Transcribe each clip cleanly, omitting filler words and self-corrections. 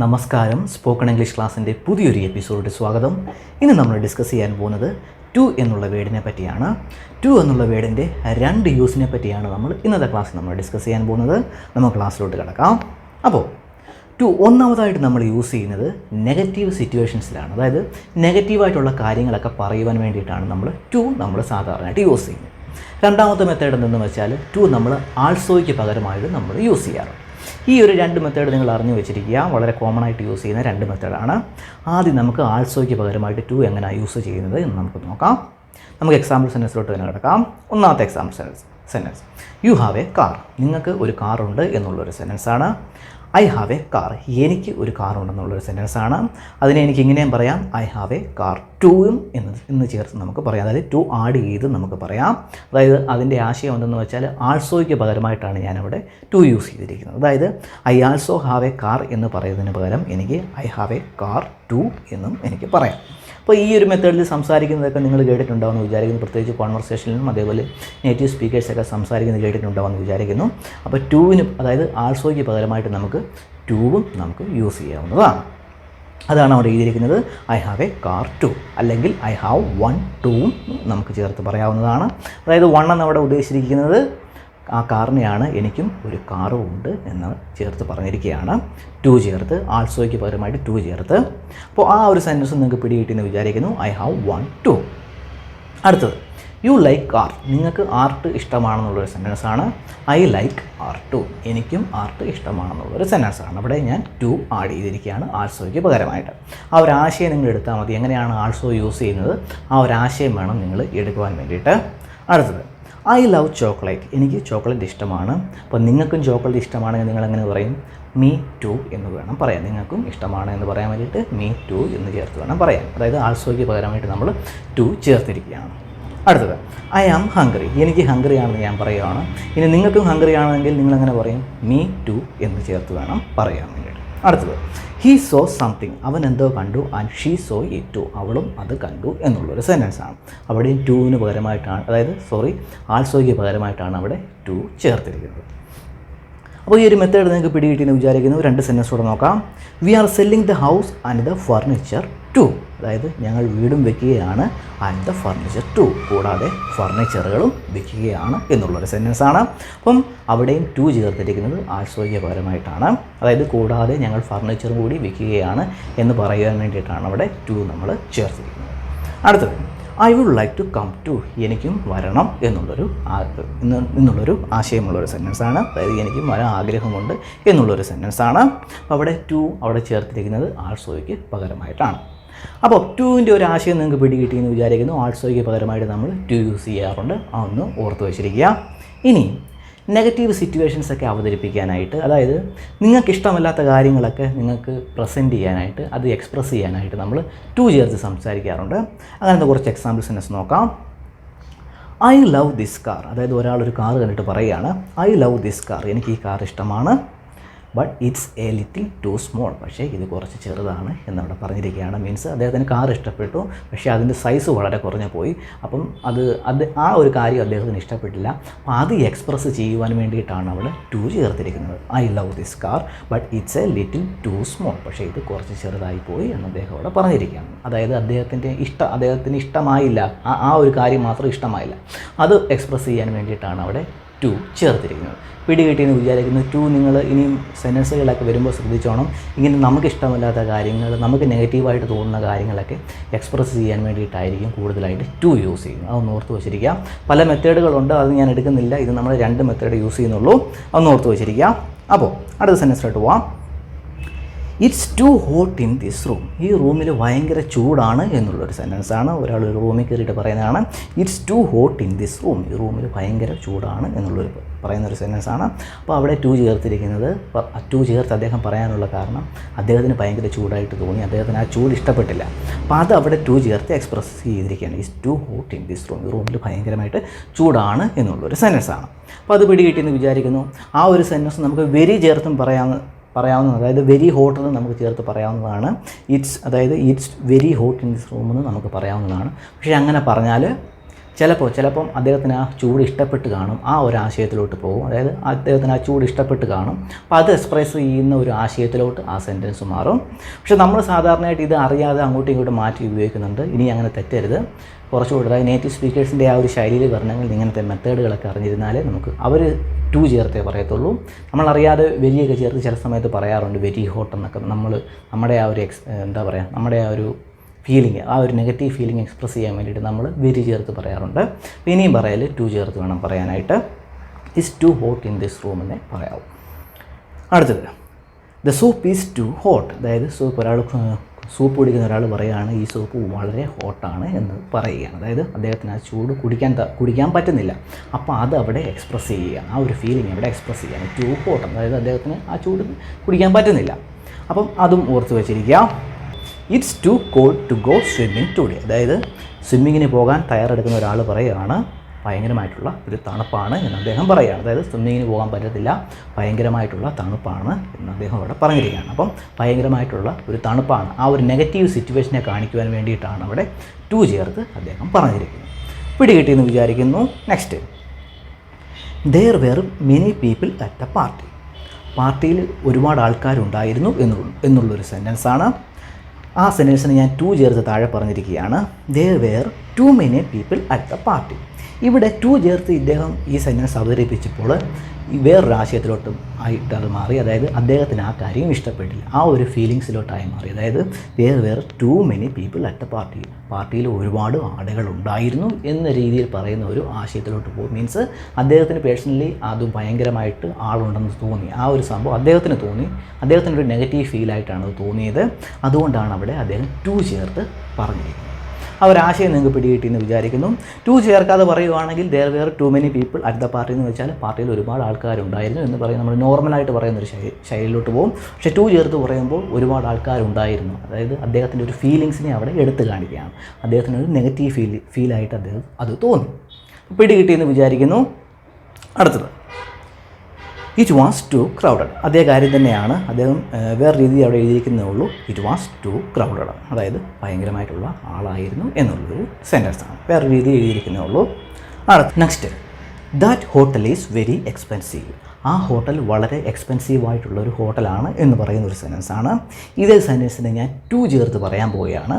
നമസ്കാരം, spoken English ക്ലാസ്സിൻ്റെ പുതിയൊരു എപ്പിസോഡിൽ സ്വാഗതം. ഇന്ന് നമ്മൾ ഡിസ്കസ് ചെയ്യാൻ പോകുന്നത് ടു എന്നുള്ള വേർഡിനെ പറ്റിയാണ്. ടു എന്നുള്ള വേർഡിൻ്റെ രണ്ട് യൂസിനെ പറ്റിയാണ് നമ്മൾ ഇന്നത്തെ ക്ലാസ്സിൽ നമ്മൾ ഡിസ്കസ് ചെയ്യാൻ പോകുന്നത്. നമുക്ക് ക്ലാസ്സിലോട്ട് കിടക്കാം. അപ്പോൾ ടു ഒന്നാമതായിട്ട് നമ്മൾ യൂസ് ചെയ്യുന്നത് നെഗറ്റീവ് സിറ്റുവേഷൻസിലാണ്. അതായത് നെഗറ്റീവായിട്ടുള്ള കാര്യങ്ങളൊക്കെ പറയുവാൻ വേണ്ടിയിട്ടാണ് നമ്മൾ സാധാരണയായിട്ട് യൂസ് ചെയ്യുന്നത്. രണ്ടാമത്തെ മെത്തേഡ് എന്തെന്ന് വെച്ചാൽ ടു നമ്മൾ ആൾസോയ്ക്ക് പകരമായിട്ട് നമ്മൾ യൂസ് ചെയ്യാറുണ്ട്. ഈ ഒരു രണ്ട് മെത്തേഡ് നിങ്ങൾ അറിഞ്ഞു വെച്ചിരിക്കുക. വളരെ കോമൺ ആയിട്ട് യൂസ് ചെയ്യുന്ന രണ്ട് മെത്തേഡാണ്. ആദ്യം നമുക്ക് ആൾസോയ്ക്ക് പകരമായിട്ട് ടു എങ്ങനെയാണ് യൂസ് ചെയ്യുന്നത് എന്ന് നമുക്ക് നോക്കാം. നമുക്ക് എക്സാമ്പിൾ സെൻറ്റൻസിലോട്ട് തന്നെ കിടക്കാം. ഒന്നാമത്തെ example sentence you have a car. നിങ്ങൾക്ക് ഒരു കാറുണ്ട് എന്നുള്ളൊരു സെൻറ്റൻസാണ്. I have a car. എനിക്ക് ഒരു കാറുണ്ടെന്നുള്ളൊരു സെൻറ്റൻസാണ്. അതിനെ എനിക്ക് ഇങ്ങനെയും പറയാം, ഐ ഹാവ് എ കാർ. ടൂയും എന്ന് ചേർത്ത് നമുക്ക് പറയാം. അതായത് ടു ആഡ് ചെയ്ത് നമുക്ക് പറയാം. അതായത് അതിൻ്റെ ആശയം എന്തെന്ന് വെച്ചാൽ ആൾസോയ്ക്ക് പകരമായിട്ടാണ് ഞാനവിടെ ടു യൂസ് ചെയ്തിരിക്കുന്നത്. അതായത് I also have a car എന്ന് പറയുന്നതിന് പകരം എനിക്ക് I have a car too എന്നും എനിക്ക് പറയാം. അപ്പോൾ ഈ ഒരു മെത്തേഡിൽ സംസാരിക്കുന്നതൊക്കെ നിങ്ങൾ കേട്ടിട്ടുണ്ടാവുമെന്ന് വിചാരിക്കുന്നു. പ്രത്യേകിച്ച് കോൺവെർസേഷനിലും അതേപോലെ നേറ്റീവ് സ്പീക്കേഴ്സൊക്കെ സംസാരിക്കുന്നത് കേട്ടിട്ടുണ്ടാവുമെന്ന് വിചാരിക്കുന്നു. അപ്പോൾ ടൂവിനും അതായത് ആൾസോയ്ക്ക് പകരമായിട്ട് നമുക്ക് ടൂവും നമുക്ക് യൂസ് ചെയ്യാവുന്നതാണ്. അതാണ് അവിടെ എഴുതിയിരിക്കുന്നത്. I have a car too അല്ലെങ്കിൽ ഐ ഹാവ് വൺ ടൂവും നമുക്ക് ചേർത്ത് പറയാവുന്നതാണ്. അതായത് വൺ എന്ന് അവിടെ ഉദ്ദേശിച്ചിരിക്കുന്നത് ആ കാറിനെയാണ്, എനിക്കും ഒരു കാറും ഉണ്ട് എന്ന് ചേർത്ത് പറഞ്ഞിരിക്കുകയാണ്. ടു ചേർത്ത് ആൾസോയ്ക്ക് പകരമായിട്ട് ടു ചേർത്ത്. അപ്പോൾ ആ ഒരു സെൻറ്റൻസ് നിങ്ങൾക്ക് പിടികിട്ടിയെന്ന് വിചാരിക്കുന്നു. I have one two. അടുത്തത് യു ലൈക്ക് ആർട്ട്. നിങ്ങൾക്ക് ആർട്ട് ഇഷ്ടമാണെന്നുള്ളൊരു സെൻറ്റൻസാണ്. I like art. എനിക്കും ആർട്ട് ഇഷ്ടമാണെന്നുള്ളൊരു സെൻറ്റൻസാണ്. അവിടെ ഞാൻ ടു ആഡ് ചെയ്തിരിക്കുകയാണ് ആൾസോയ്ക്ക് പകരമായിട്ട്. ആ ഒരു ആശയം നിങ്ങൾ എടുത്താൽ മതി. എങ്ങനെയാണ് ആൾസോ യൂസ് ചെയ്യുന്നത് ആ ഒരു ആശയം വേണം നിങ്ങൾ എടുക്കുവാൻ വേണ്ടിയിട്ട്. അടുത്തത് ഐ ലവ് ചോക്ലേറ്റ്. എനിക്ക് ചോക്ലേറ്റ് ഇഷ്ടമാണ്. അപ്പോൾ നിങ്ങൾക്കും ചോക്ലേറ്റ് ഇഷ്ടമാണെങ്കിൽ നിങ്ങൾ എങ്ങനെ പറയും? മീ ടു എന്ന് വേണം പറയാൻ. നിങ്ങൾക്കും ഇഷ്ടമാണ് എന്ന് പറയാൻ വേണ്ടിയിട്ട് മീ ടു എന്ന് ചേർത്ത് വേണം പറയാൻ. അതായത് ആൾസോയ്ക്ക് പകരമായിട്ട് നമ്മൾ ടു ചേർത്തിരിക്കുകയാണ്. അടുത്തത് ഐ ആം ഹംഗ്രി. എനിക്ക് ഹംഗ്രി ആണെന്ന് ഞാൻ പറയുകയാണ്. ഇനി നിങ്ങൾക്കും ഹംഗ്രി ആണെങ്കിൽ നിങ്ങളെങ്ങനെ പറയും? മീ ടു എന്ന് ചേർത്ത് വേണം പറയാൻ വേണ്ടിയിട്ട്. അടുത്തത് ഹീ സോ സംതിങ്. അവൻ എന്തോ കണ്ടു. And she saw it too. അവളും അത് കണ്ടു എന്നുള്ളൊരു സെൻറ്റൻസാണ്. അവിടെയും ടുവിന് പകരമായിട്ടാണ്, അതായത് ആൾസോയ്ക്ക് പകരമായിട്ടാണ് അവിടെ ടു ചേർത്തിരിക്കുന്നത്. അപ്പോൾ ഈ ഒരു മെത്തേഡ് നിങ്ങൾക്ക് പിടികിട്ടിയെന്ന് വിചാരിക്കുന്നു. രണ്ട് സെൻറ്റൻസോടെ നോക്കാം. We are selling the house and the furniture too. അതായത് ഞങ്ങൾ വീടും വെക്കുകയാണ് ആൻഡ് ദ ഫർണിച്ചർ ടു. കൂടാതെ ഫർണിച്ചറുകളും വെക്കുകയാണ് എന്നുള്ളൊരു സെൻറ്റൻസാണ്. അപ്പം അവിടെയും ടു ചേർത്തിരിക്കുന്നത് ആൾസോയ്ക്ക് പകരമായിട്ടാണ്. അതായത് കൂടാതെ ഞങ്ങൾ ഫർണിച്ചറും കൂടി വെക്കുകയാണ് എന്ന് പറയാൻ വേണ്ടിയിട്ടാണ് അവിടെ ടു നമ്മൾ ചേർത്തിരിക്കുന്നത്. അടുത്തത് I would like to come too. എനിക്കും വരണം എന്നുള്ളൊരു ആശയമുള്ളൊരു സെൻറ്റൻസാണ്. അതായത് എനിക്കും വരാൻ ആഗ്രഹമുണ്ട് എന്നുള്ളൊരു സെൻറ്റൻസാണ്. അവിടെ ടു അവിടെ ചേർത്തിരിക്കുന്നത് ആൾസോയ്ക്ക് പകരമായിട്ടാണ്. അപ്പോൾ ടുവിൻ്റെ ഒരു ആശയം നിങ്ങൾക്ക് പിടികിട്ടിയെന്ന് വിചാരിക്കുന്നു. ആൾസോയ്ക്ക് പകരമായിട്ട് നമ്മൾ ടു യൂസ് ചെയ്യാറുണ്ട്. അതൊന്ന് ഓർത്ത് വെച്ചിരിക്കുക. ഇനി നെഗറ്റീവ് സിറ്റുവേഷൻസൊക്കെ അവതരിപ്പിക്കാനായിട്ട്, അതായത് നിങ്ങൾക്ക് ഇഷ്ടമല്ലാത്ത കാര്യങ്ങളൊക്കെ നിങ്ങൾക്ക് പ്രസൻറ്റ് ചെയ്യാനായിട്ട്, അത് എക്സ്പ്രസ് ചെയ്യാനായിട്ട് നമ്മൾ ടു ചേർത്ത് സംസാരിക്കാറുണ്ട്. അങ്ങനത്തെ കുറച്ച് എക്സാമ്പിൾ സെൻറ്റൻസ് നോക്കാം. I love this car. അതായത് ഒരാളൊരു കാർ കണ്ടിട്ട് പറയുകയാണ്, ഐ ലവ് ദിസ് കാർ. എനിക്ക് ഈ കാർ ഇഷ്ടമാണ്. But it's a little too small. പക്ഷേ ഇത് കുറച്ച് ചെറുതാണ് എന്നവിടെ പറഞ്ഞിരിക്കുകയാണ്. മീൻസ് അദ്ദേഹത്തിന് കാർ ഇഷ്ടപ്പെട്ടു, പക്ഷേ അതിൻ്റെ സൈസ് വളരെ കുറഞ്ഞു പോയി. അപ്പം അത് ആ ഒരു കാര്യം അദ്ദേഹത്തിന് ഇഷ്ടപ്പെട്ടില്ല. അപ്പോൾ അത് എക്സ്പ്രസ് ചെയ്യുവാൻ വേണ്ടിയിട്ടാണ് അവിടെ ടു ചേർത്തിരിക്കുന്നത്. I love this car but it's a little too small. പക്ഷേ ഇത് കുറച്ച് ചെറുതായി പോയി എന്ന് അദ്ദേഹം അവിടെ പറഞ്ഞിരിക്കുകയാണ്. അതായത് അദ്ദേഹത്തിന് ഇഷ്ടമായില്ല, ആ ഒരു കാര്യം മാത്രം ഇഷ്ടമായില്ല. അത് എക്സ്പ്രസ് ചെയ്യാൻ വേണ്ടിയിട്ടാണ് അവിടെ ടു ചേർത്തിരിക്കുന്നത്. പിടികിട്ടിയെന്ന് വിചാരിക്കുന്നു. ടു നിങ്ങൾ ഇനിയും സെൻറ്റൻസുകളൊക്കെ വരുമ്പോൾ ശ്രദ്ധിച്ചോണം. ഇങ്ങനെ നമുക്ക് ഇഷ്ടമല്ലാത്ത കാര്യങ്ങൾ, നമുക്ക് നെഗറ്റീവായിട്ട് തോന്നുന്ന കാര്യങ്ങളൊക്കെ എക്സ്പ്രസ് ചെയ്യാൻ വേണ്ടിയിട്ടായിരിക്കും കൂടുതലായിട്ട് ടു യൂസ് ചെയ്യുന്നത്. അതൊന്ന് ഓർത്ത് വെച്ചിരിക്കുക. പല മെത്തേഡുകളുണ്ട്, അത് ഞാൻ എടുക്കുന്നില്ല. ഇത് നമ്മൾ രണ്ട് മെത്തേഡ് യൂസ് ചെയ്യുന്നുള്ളൂ. അതൊന്ന് ഓർത്ത് വെച്ചിരിക്കുക. അപ്പോൾ അടുത്ത സെൻറ്റൻസിലോട്ട് പോവാം. It's too hot in this room. ഈ റൂമിൽ ഭയങ്കര ചൂടാണ് എന്നുള്ളൊരു സെൻറ്റൻസാണ്. ഒരാൾ ഒരു റൂമിൽ കയറിയിട്ട് പറയുന്നതാണ് it's too hot in this room. ഈ റൂമിൽ ഭയങ്കര ചൂടാണ് എന്നുള്ളൊരു പറയുന്നൊരു സെൻറ്റൻസാണ്. അപ്പോൾ അവിടെ ടു ചേർത്തിരിക്കുന്നത്, ടു ചേർത്ത് അദ്ദേഹം പറയാനുള്ള കാരണം അദ്ദേഹത്തിന് ഭയങ്കര ചൂടായിട്ട് തോന്നി, അദ്ദേഹത്തിന് ആ ചൂട് ഇഷ്ടപ്പെട്ടില്ല. അപ്പോൾ അത് അവിടെ ടു ചേർത്ത് എക്സ്പ്രസ് ചെയ്തിരിക്കുകയാണ്. It's too hot in this room. ഈ റൂമിൽ ഭയങ്കരമായിട്ട് ചൂടാണ് എന്നുള്ളൊരു സെൻറ്റൻസാണ്. അപ്പോൾ അത് പിടികിട്ടിയെന്ന് വിചാരിക്കുന്നു. ആ ഒരു സെൻറ്റൻസ് നമുക്ക് വെരി ചേർത്തും പറയാവുന്നതാണ്. അതായത് വെരി ഹോട്ട് എന്ന് നമുക്ക് ചേർത്ത് പറയാവുന്നതാണ്. It's very hot in this room എന്ന് നമുക്ക് പറയാവുന്നതാണ്. പക്ഷേ അങ്ങനെ പറഞ്ഞാൽ ചിലപ്പം അദ്ദേഹത്തിന് ആ ചൂട് ഇഷ്ടപ്പെട്ട് കാണും, ആ ഒരു ആശയത്തിലോട്ട് പോകും. അതായത് അദ്ദേഹത്തിന് ആ ചൂട് ഇഷ്ടപ്പെട്ട് കാണും. അപ്പോൾ അത് എക്സ്പ്രസ് ചെയ്യുന്ന ഒരു ആശയത്തിലോട്ട് ആ സെൻറ്റൻസ് മാറും. പക്ഷേ നമ്മൾ സാധാരണയായിട്ട് ഇത് അറിയാതെ അങ്ങോട്ടും ഇങ്ങോട്ടും മാറ്റി ഉപയോഗിക്കുന്നുണ്ട്. ഇനി അങ്ങനെ തെറ്റരുത്. കുറച്ചുകൂടി അതായത് നേറ്റീവ് സ്പീക്കേഴ്സിൻ്റെ ആ ഒരു ശൈലിയിൽ വരണമെങ്കിൽ ഇങ്ങനത്തെ മെത്തേഡുകളൊക്കെ അറിഞ്ഞിരുന്നാൽ നമുക്ക് അവർ ടു ചേർത്തേ പറയത്തുള്ളൂ. നമ്മളറിയാതെ വെരിയൊക്കെ ചേർത്ത് ചില സമയത്ത് പറയാറുണ്ട്, വെരി ഹോട്ട് എന്നൊക്കെ. നമ്മുടെ ആ ഒരു നമ്മുടെ ആ ഒരു ഫീലിംഗ്, ആ ഒരു നെഗറ്റീവ് ഫീലിംഗ് എക്സ്പ്രസ് ചെയ്യാൻ വേണ്ടിയിട്ട് നമ്മൾ വെരി ചേർത്ത് പറയാറുണ്ട്. ഇനിയും പറയൽ ടു ചേർത്ത് വേണം പറയാനായിട്ട്. It's too hot in this room എന്നേ പറയാവും. അടുത്തത്, the soup is too hot. അതായത് സൂപ്പ് കുടിക്കുന്ന ഒരാൾ പറയുകയാണ് ഈ സൂപ്പ് വളരെ ഹോട്ടാണ് എന്ന് പറയുകയാണ്. അതായത് അദ്ദേഹത്തിന് ആ ചൂട് കുടിക്കാൻ പറ്റുന്നില്ല. അപ്പോൾ അത് അവിടെ എക്സ്പ്രസ് ചെയ്യുകയാണ്, ആ ഒരു ഫീലിംഗ് അവിടെ എക്സ്പ്രസ് ചെയ്യുകയാണ്. ടു ഹോട്ട്, അതായത് അദ്ദേഹത്തിന് ആ ചൂട് കുടിക്കാൻ പറ്റുന്നില്ല. അപ്പം അതും ഓർത്ത് വെച്ചിരിക്കുക. It's too cold to go swimming today. അതായത് സ്വിമ്മിങ്ങിന് പോകാൻ തയ്യാറെടുക്കുന്ന ഒരാൾ പറയുകയാണ് ഭയങ്കരമായിട്ടുള്ള ഒരു തണുപ്പാണ് എന്ന് അദ്ദേഹം പറയുകയാണ്. അതായത് സ്വിമ്മിങ്ങിന് പോകാൻ പറ്റത്തില്ല, ഭയങ്കരമായിട്ടുള്ള തണുപ്പാണ് എന്ന് അദ്ദേഹം അവിടെ പറഞ്ഞിരിക്കുകയാണ്. അപ്പം ഭയങ്കരമായിട്ടുള്ള ഒരു തണുപ്പാണ്, ആ ഒരു നെഗറ്റീവ് സിറ്റുവേഷനെ കാണിക്കുവാൻ വേണ്ടിയിട്ടാണ് അവിടെ ടു ചേർത്ത് അദ്ദേഹം പറഞ്ഞിരിക്കുന്നത്. പിടികിട്ടിയെന്ന് വിചാരിക്കുന്നു. Next, there were many people at the party. പാർട്ടിയിൽ ഒരുപാട് ആൾക്കാരുണ്ടായിരുന്നു എന്നുള്ളൊരു സെൻറ്റൻസാണ്. ആ സെൻറ്റൻസിന് ഞാൻ ടു ചേർത്ത് താഴെ പറഞ്ഞിരിക്കുകയാണ്. There were too many people at the party. ഇവിടെ ടു ചേർത്ത് ഇദ്ദേഹം ഈ സെൻറ്റൻസ് അവതരിപ്പിച്ചപ്പോൾ വേറൊരു ആശയത്തിലോട്ടും ആയിട്ട് അത് മാറി. അതായത് അദ്ദേഹത്തിന് ആ കാര്യം ഇഷ്ടപ്പെട്ടില്ല, ആ ഒരു ഫീലിങ്സിലോട്ടായി മാറി. അതായത് there were too many people at the party. പാർട്ടിയിൽ ഒരുപാട് ആളുകൾ ഉണ്ടായിരുന്നു എന്ന രീതിയിൽ പറയുന്ന ഒരു ആശയത്തിലോട്ട് പോകും. മീൻസ് അദ്ദേഹത്തിന് പേഴ്സണലി അത് ഭയങ്കരമായിട്ട് ആളുണ്ടെന്ന് തോന്നി, ആ ഒരു സംഭവം അദ്ദേഹത്തിന് തോന്നി, അദ്ദേഹത്തിനൊരു നെഗറ്റീവ് ഫീലായിട്ടാണ് അത് തോന്നിയത്. അതുകൊണ്ടാണ് അവിടെ അദ്ദേഹം ടു ചേർത്ത് പറഞ്ഞിരിക്കുന്നത്. ആ ഒരു ആശയം നിങ്ങൾക്ക് പിടികിട്ടിയെന്ന് വിചാരിക്കുന്നു. ടു ചേർക്കാതെ പറയുവാണെങ്കിൽ there were too many people at the party എന്ന് വെച്ചാൽ പാർട്ടിയിൽ ഒരുപാട് ആൾക്കാരുണ്ടായിരുന്നു എന്ന് പറയും. നമ്മൾ നോർമലായിട്ട് പറയുന്നൊരു ശൈലിയിലോട്ട് പോകും. പക്ഷേ ടു ചേർത്ത് പറയുമ്പോൾ ഒരുപാട് ആൾക്കാരുണ്ടായിരുന്നു, അതായത് അദ്ദേഹത്തിൻ്റെ ഒരു ഫീലിങ്സിനെ അവിടെ എടുത്തു കാണിക്കുകയാണ്. അദ്ദേഹത്തിനൊരു നെഗറ്റീവ് ഫീലായിട്ട് അദ്ദേഹം അത് തോന്നി. പിടികിട്ടിയെന്ന് വിചാരിക്കുന്നു. അടുത്തത്, ഇറ്റ് വാസ് ടു ക്രൗഡഡ്. അതേ കാര്യം തന്നെയാണ്, അദ്ദേഹം വേറെ രീതിയിൽ അവിടെ എഴുതിയിരിക്കുന്നേ ഉള്ളൂ. ഇറ്റ് വാസ് ടു ക്രൗഡഡ്, അതായത് ഭയങ്കരമായിട്ടുള്ള ആളായിരുന്നു എന്നുള്ളൊരു സെൻറ്റൻസാണ്, വേറെ രീതിയിൽ എഴുതിയിരിക്കുന്നേ ഉള്ളൂ. Next, that hotel is very expensive. ആ ഹോട്ടൽ വളരെ എക്സ്പെൻസീവായിട്ടുള്ള ഒരു ഹോട്ടലാണ് എന്ന് പറയുന്ന ഒരു സെൻറ്റൻസാണ്. ഇതേ സെൻറ്റൻസിനെ ഞാൻ ടു ചേർത്ത് പറയാൻ പോവുകയാണ്.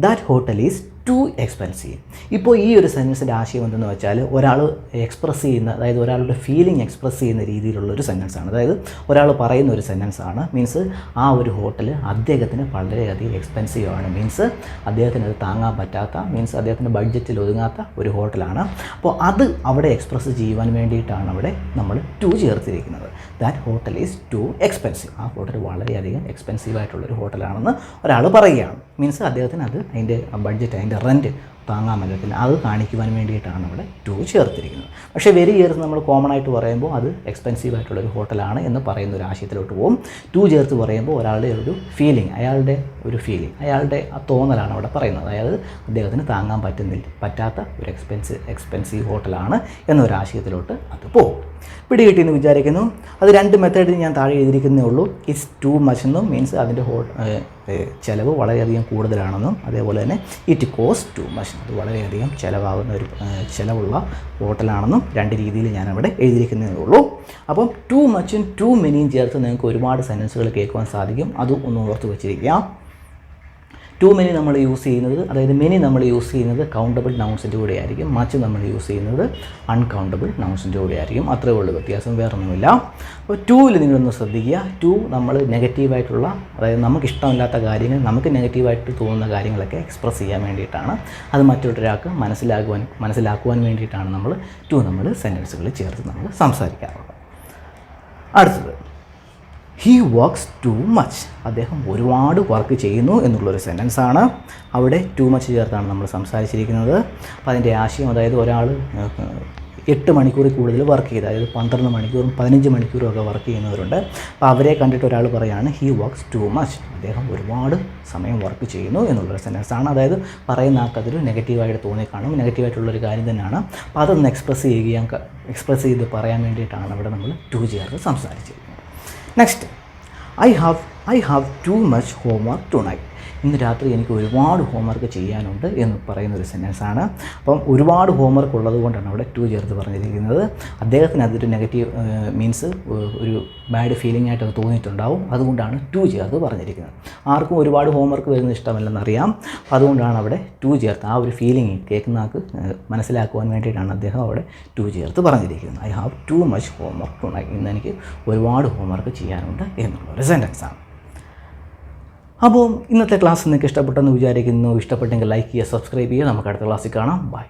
That hotel is too expensive. ഇപ്പോൾ ഈ ഒരു സെൻറ്റൻസിൻ്റെ ആശയം എന്തെന്ന് വെച്ചാൽ ഒരാൾ എക്സ്പ്രസ് ചെയ്യുന്ന, അതായത് ഒരാളുടെ ഫീലിംഗ് എക്സ്പ്രസ് ചെയ്യുന്ന രീതിയിലുള്ള ഒരു സെൻറ്റൻസാണ്. അതായത് ഒരാൾ പറയുന്ന ഒരു സെൻറ്റൻസാണ്. മീൻസ് ആ ഒരു ഹോട്ടൽ അദ്ദേഹത്തിന് വളരെയധികം എക്സ്പെൻസീവാണ്, മീൻസ് അദ്ദേഹത്തിന് അത് താങ്ങാൻ പറ്റാത്ത, മീൻസ് അദ്ദേഹത്തിൻ്റെ ബഡ്ജറ്റിൽ ഒതുങ്ങാത്ത ഒരു ഹോട്ടലാണ്. അപ്പോൾ അത് അവിടെ എക്സ്പ്രസ് ചെയ്യുവാൻ വേണ്ടിയിട്ടാണ് അവിടെ നമ്മൾ ടു ചേർത്തിരിക്കുന്നത്. That hotel is too expensive. ആ ഹോട്ടൽ വളരെയധികം എക്സ്പെൻസീവായിട്ടുള്ളൊരു ഹോട്ടലാണെന്ന് ഒരാൾ പറയുകയാണ്. മീൻസ് അദ്ദേഹത്തിന് അത് അതിൻ്റെ ബഡ്ജറ്റ്, അതിൻ്റെ റെൻറ്റ് താങ്ങാൻ പറ്റത്തില്ല, അത് കാണിക്കുവാൻ വേണ്ടിയിട്ടാണ് അവിടെ ടു ചേർത്തിരിക്കുന്നത്. പക്ഷേ വെരി ചേർത്ത് നമ്മൾ കോമൺ ആയിട്ട് പറയുമ്പോൾ അത് എക്സ്പെൻസീവ് ആയിട്ടുള്ളൊരു ഹോട്ടലാണ് എന്ന് പറയുന്ന ഒരു ആശയത്തിലോട്ട് പോകും. ടു ചേർത്ത് പറയുമ്പോൾ ഒരാളുടെ ഒരു ഫീലിംഗ്, അയാളുടെ ആ തോന്നലാണ് അവിടെ പറയുന്നത്. അതായത് അദ്ദേഹത്തിന് താങ്ങാൻ പറ്റാത്ത ഒരു എക്സ്പെൻസീവ് ഹോട്ടലാണ് എന്നൊരാശയത്തിലോട്ട് അത് പോകും. പിടികിട്ടിയെന്ന് വിചാരിക്കുന്നു. അത് രണ്ട് മെത്തേഡിൽ ഞാൻ താഴെ എഴുതിയിരിക്കുന്നേ ഉള്ളൂ. ഇറ്റ്സ് ടു മച്ച് എന്നും, മീൻസ് അതിൻ്റെ ചിലവ് വളരെയധികം കൂടുതലാണെന്നും, അതേപോലെ തന്നെ ഇറ്റ് കോസ്റ്റ് ടു മച്ച്, അത് വളരെയധികം ചിലവുള്ള ഹോട്ടലാണെന്നും രണ്ട് രീതിയിൽ ഞാൻ അവിടെ എഴുതിയിരിക്കുന്നതേ ഉള്ളൂ. അപ്പം ടു മച്ചും ടു മെനിയും ചേർത്ത് നിങ്ങൾക്ക് ഒരുപാട് സെൻറ്റൻസുകൾ കേൾക്കുവാൻ സാധിക്കും. അതും ഒന്ന് ഓർത്ത് വെച്ചിരിക്കുക. ടു മെനി നമ്മൾ യൂസ് ചെയ്യുന്നത്, അതായത് മെനി നമ്മൾ യൂസ് ചെയ്യുന്നത് കൗണ്ടബിൾ നൗൺസിൻ്റെ കൂടെ ആയിരിക്കും, മച്ച് നമ്മൾ യൂസ് ചെയ്യുന്നത് അൺകൗണ്ടബിൾ നൗൺസിൻ്റെ കൂടെ ആയിരിക്കും. അത്രേ ഉള്ളൂ വ്യത്യാസം, വേറൊന്നുമില്ല. അപ്പോൾ ടൂവിൽ നിങ്ങളൊന്ന് ശ്രദ്ധിക്കുക. ടു നമ്മൾ നെഗറ്റീവായിട്ടുള്ള, അതായത് നമുക്കിഷ്ടമില്ലാത്ത കാര്യങ്ങൾ, നമുക്ക് നെഗറ്റീവായിട്ട് തോന്നുന്ന കാര്യങ്ങളൊക്കെ എക്സ്പ്രസ് ചെയ്യാൻ വേണ്ടിയിട്ടാണ്, അത് മറ്റൊരാൾക്ക് മനസ്സിലാക്കുവാൻ വേണ്ടിയിട്ടാണ് നമ്മൾ സെൻറ്റൻസുകൾ ചേർത്ത് നമ്മൾ സംസാരിക്കാറുള്ളത്. അടുത്തത്, ഹീ വർക്ക്സ് ടു മച്ച്. അദ്ദേഹം ഒരുപാട് വർക്ക് ചെയ്യുന്നു എന്നുള്ളൊരു സെൻറ്റൻസാണ്. അവിടെ ടു മച്ച് ചേർത്താണ് നമ്മൾ സംസാരിച്ചിരിക്കുന്നത്. അപ്പോൾ അതിൻ്റെ ആശയം, അതായത് ഒരാൾ 8 മണിക്കൂറിൽ കൂടുതൽ വർക്ക് ചെയ്ത്, അതായത് 12 മണിക്കൂറും 15 മണിക്കൂറും ഒക്കെ വർക്ക് ചെയ്യുന്നവരുണ്ട്. അപ്പോൾ അവരെ കണ്ടിട്ട് ഒരാൾ പറയുകയാണ് ഹീ വർക്ക്സ് ടു മച്ച്, അദ്ദേഹം ഒരുപാട് സമയം വർക്ക് ചെയ്യുന്നു എന്നുള്ളൊരു സെൻറ്റൻസാണ്. അതായത് പറയുന്ന ആൾക്കതൊരു നെഗറ്റീവായിട്ട് തോന്നിക്കാണും, നെഗറ്റീവായിട്ടുള്ളൊരു കാര്യം തന്നെയാണ്. അപ്പോൾ അതൊന്ന് എക്സ്പ്രസ് ചെയ്ത് പറയാൻ വേണ്ടിയിട്ടാണ് അവിടെ നമ്മൾ ടു ചേർത്ത് സംസാരിച്ചിരിക്കുന്നത്. Next, I have I have too much homework tonight. ഇന്ന് രാത്രി എനിക്ക് ഒരുപാട് ഹോംവർക്ക് ചെയ്യാനുണ്ട് എന്ന് പറയുന്നൊരു സെൻറ്റൻസാണ്. അപ്പം ഒരുപാട് ഹോംവർക്ക് ഉള്ളത് കൊണ്ടാണ് അവിടെ ടു ചേർത്ത് പറഞ്ഞിരിക്കുന്നത്. അദ്ദേഹത്തിന് അതൊരു നെഗറ്റീവ് മീൻസ് ഒരു ബാഡ് ഫീലിംഗ് ആയിട്ട് അത് തോന്നിയിട്ടുണ്ടാവും. അതുകൊണ്ടാണ് ടു ചേർത്ത് പറഞ്ഞിരിക്കുന്നത്. ആർക്കും ഒരുപാട് ഹോംവർക്ക് വരുന്നത് ഇഷ്ടമല്ലെന്നറിയാം. അതുകൊണ്ടാണ് അവിടെ ടു ചേർത്ത് ആ ഒരു ഫീലിംഗ് കേൾക്കുന്ന ആൾക്ക് മനസ്സിലാക്കുവാൻ വേണ്ടിയിട്ടാണ് അദ്ദേഹം അവിടെ ടു ചേർത്ത് പറഞ്ഞിരിക്കുന്നത്. I have too much homework tonight. ഇന്ന് എനിക്ക് ഒരുപാട് ഹോംവർക്ക് ചെയ്യാനുണ്ട് എന്നുള്ളൊരു സെൻറ്റൻസാണ്. അപ്പോൾ ഇന്നത്തെ ക്ലാസ് നിങ്ങൾക്ക് ഇഷ്ടപ്പെട്ടെന്ന് വിചാരിക്കുന്നു. ഇഷ്ടപ്പെട്ടെങ്കിൽ ലൈക്ക് ചെയ്യുക, സബ്സ്ക്രൈബ് ചെയ്യുക. നമുക്ക് അടുത്ത ക്ലാസ്സിൽ കാണാം. ബൈ.